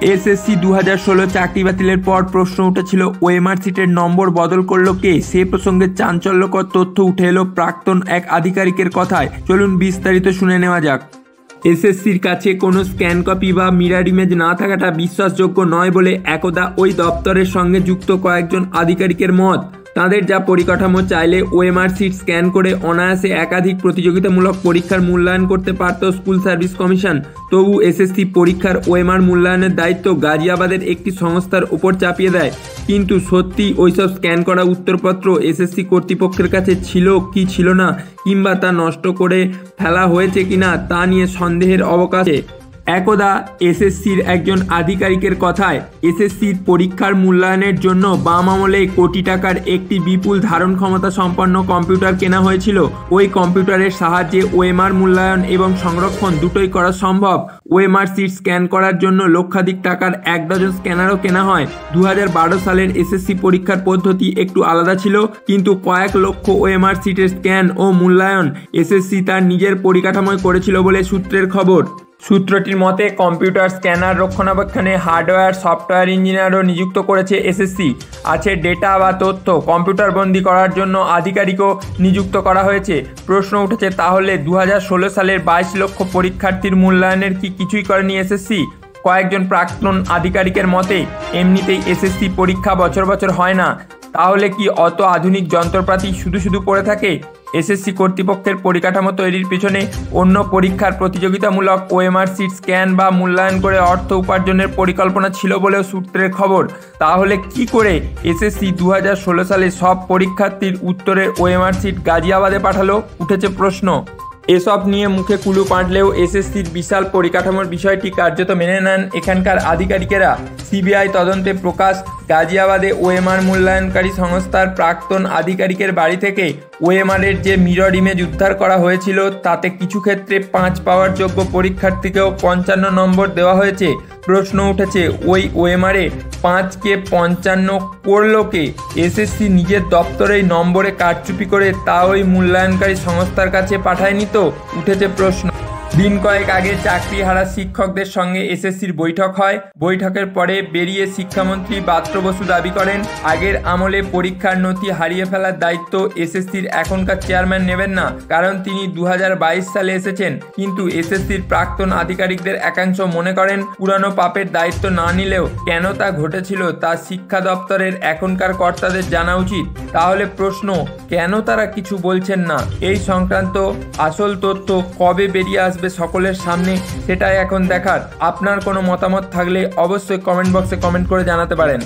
SSC 2016 চাকরি বাতিলের পর প্রশ্ন উঠেছিল ওএমআর সিটের নম্বর বদল করলো কে। সে প্রসঙ্গে চাঞ্চল্যকর তথ্য উঠে এলো প্রাক্তন এক আধিকারিকের কথায়। চলুন বিস্তারিত শুনে নেওয়া যাক। এসএসসির কাছে কোনো স্ক্যান কপি বা মিরার ইমেজ না থাকাটা বিশ্বাসযোগ্য নয় বলে একদা ওই দপ্তরের সঙ্গে যুক্ত কয়েকজন আধিকারিকের মত। তাদের যা পরিকাঠামো, চাইলে ওএমআর সিট স্ক্যান করে অনায়াসে একাধিক প্রতিযোগিতামূলক পরীক্ষার মূল্যায়ন করতে পারত স্কুল সার্ভিস কমিশন। তবু এসএসসি পরীক্ষার ওএমআর মূল্যায়নের দায়িত্ব গাজিয়াবাদের একটি সংস্থার উপর চাপিয়ে দেয়। কিন্তু সত্যি ওইসব স্ক্যান করা উত্তরপত্র এসএসসি কর্তৃপক্ষের কাছে ছিল কি ছিল না, কিংবা তা নষ্ট করে ফেলা হয়েছে কিনা তা নিয়ে সন্দেহের অবকাশে। একদা এসএসসির একজন আধিকারিকের কথায়, এসএসসির পরীক্ষার মূল্যায়নের জন্য বাম আমলে কোটি টাকার একটি বিপুল ধারণ ক্ষমতা সম্পন্ন কম্পিউটার কেনা হয়েছিল। ওই কম্পিউটারের সাহায্যে ওএমআর মূল্যায়ন এবং সংরক্ষণ দুটোই করা সম্ভব। ওএমআর সিট স্ক্যান করার জন্য লক্ষাধিক টাকার 1 ডজন স্ক্যানারও কেনা হয়। 2012 সালের এসএসসি পরীক্ষার পদ্ধতি একটু আলাদা ছিল, কিন্তু কয়েক লক্ষ ওএমআর সিটের স্ক্যান ও মূল্যায়ন এসএসসি তার নিজের পরিকাঠামোয় করেছিল বলে সূত্রের খবর। সূত্রটির মতে, কম্পিউটার স্ক্যানার রক্ষণাবেক্ষণে হার্ডওয়্যার সফটওয়্যার ইঞ্জিনিয়ারও নিযুক্ত করেছে এসএসসি। আছে ডেটা বা তথ্য কম্পিউটার বন্দি করার জন্য আধিকারিকও নিযুক্ত করা হয়েছে। প্রশ্ন উঠেছে, তাহলে 2016 সালের 22 লক্ষ পরীক্ষার্থীর মূল্যায়নের কি কিছুই করেনি এসএসসি? কয়েকজন প্রাক্তন আধিকারিকের মতে, এমনিতেই এসএসসি পরীক্ষা বছর বছর হয় না, তাহলে কি অত আধুনিক যন্ত্রপাতি শুধু পড়ে থাকে? এসএসসি কর্তৃপক্ষের পরিকাঠামো তৈরির পিছনে অন্য পরীক্ষার প্রতিযোগিতামূলক ওএমআর সিট স্ক্যান বা মূল্যায়ন করে অর্থ উপার্জনের পরিকল্পনা ছিল বলেও সূত্রের খবর। তাহলে কি করে এসএসসি 2016 সালে সব পরীক্ষার্থীর উত্তরের ওএমআর সিট গাজিয়াবাদে পাঠালো, উঠেছে প্রশ্ন। এসব নিয়ে মুখে কুলু পাঁটলেও এসএসসির বিশাল পরিকাঠামোর বিষয়টি কার্যত মেনে নেন এখানকার আধিকারিকেরা। সিবিআই তদন্তে প্রকাশ, গাজিয়াবাদে ওএমআর মূল্যায়নকারী সংস্থার প্রাক্তন আধিকারিকের বাড়ি থেকে ওএমআরের যে মিরর ইমেজ উদ্ধার করা হয়েছিল, তাতে কিছু ক্ষেত্রে 5 পাওয়ার যোগ্য পরীক্ষার্থীকেও 55 নম্বর দেওয়া হয়েছে। প্রশ্ন উঠেছে, ওই ওএমআরে 5কে 55 করলো কে? এসএসসি নিজের দপ্তরেই নম্বরে কারচুপি করে তা ওই মূল্যায়নকারী সংস্থার কাছে পাঠায়নি তো, উঠেছে প্রশ্ন। দিন কয়েক আগে চাকরিহারা শিক্ষকদের সঙ্গে এসএসসির বৈঠক হয়। বৈঠকের পরে বেরিয়ে শিক্ষামন্ত্রী ব্রাত্য বসু দাবি করেন, আগের আমলে পরীক্ষার নথি হারিয়ে ফেলার দায়িত্ব এসএসসির এখনকার চেয়ারম্যান নেবেন না, কারণ তিনি 2022 সালে এসেছেন। কিন্তু এসএসসির প্রাক্তন আধিকারিকদের একাংশ মনে করেন, পুরানো পাপের দায়িত্ব না নিলেও কেন তা ঘটেছিল তা শিক্ষা দপ্তরের এখনকার কর্তাদের জানা উচিত। তাহলে প্রশ্ন, কেন তারা কিছু বলছেন না? এই সংক্রান্ত আসল তথ্য কবে বেরিয়ে আসবে সকলের সামনে, সেটাই এখন দেখার। আপনার কোনো মতামত থাকলে অবশ্যই কমেন্ট বক্সে কমেন্ট করে জানাতে পারেন।